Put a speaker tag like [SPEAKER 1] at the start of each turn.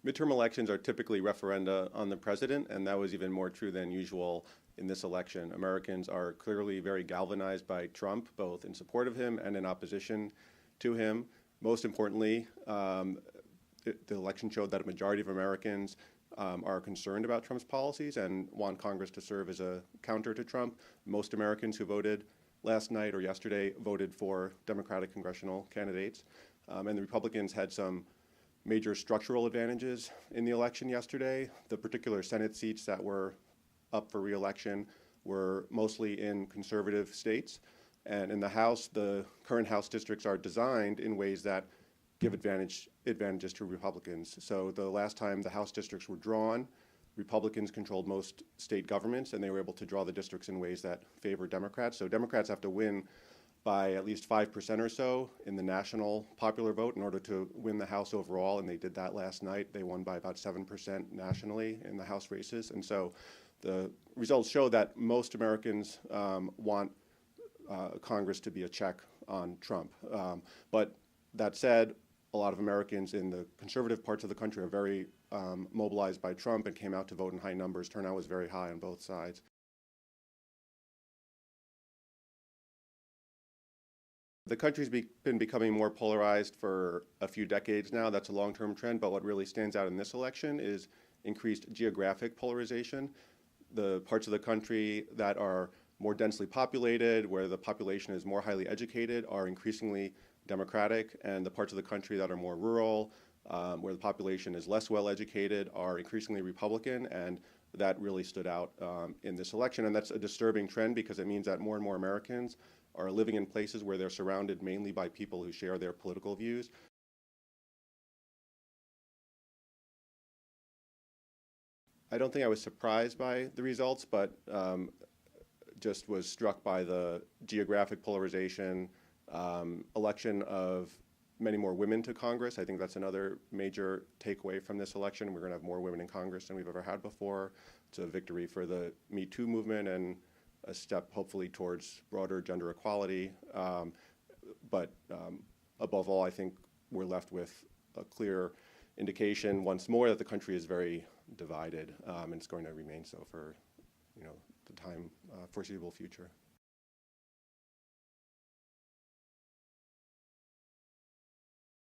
[SPEAKER 1] Midterm elections are typically referenda on the president, and that was even more true than usual in this election. Americans are clearly very galvanized by Trump, both in support of him and in opposition to him. Most importantly, the election showed that a majority of Americans are concerned about Trump's policies and want Congress to serve as a counter to Trump. Most Americans who voted last night or yesterday voted for Democratic congressional candidates, and the Republicans had some major structural advantages in the election yesterday. The particular Senate seats that were up for re-election were mostly in conservative states. And in the House, the current House districts are designed in ways that give advantages to Republicans. So the last time the House districts were drawn, Republicans controlled most state governments, and they were able to draw the districts in ways that favor Democrats. So Democrats have to win by at least 5% or so in the national popular vote in order to win the House overall, and they did that last night. They won by about 7% nationally in the House races. And so the results show that most Americans want Congress to be a check on Trump. But that said, a lot of Americans in the conservative parts of the country are very mobilized by Trump and came out to vote in high numbers. Turnout was very high on both sides. The country's been becoming more polarized for a few decades now. That's a long-term trend, but what really stands out in this election is increased geographic polarization. The parts of the country that are more densely populated, where the population is more highly educated, are increasingly Democratic, and the parts of the country that are more rural, where the population is less well educated, are increasingly Republican, and that really stood out in this election. And that's a disturbing trend because it means that more and more Americans are living in places where they're surrounded mainly by people who share their political views. I don't think I was surprised by the results, but just was struck by the geographic polarization, election of many more women to Congress. I think that's another major takeaway from this election. We're going to have more women in Congress than we've ever had before. It's a victory for the Me Too movement and a step hopefully towards broader gender equality. But above all, I think we're left with a clear indication once more that the country is very divided, and it's going to remain so for the foreseeable future.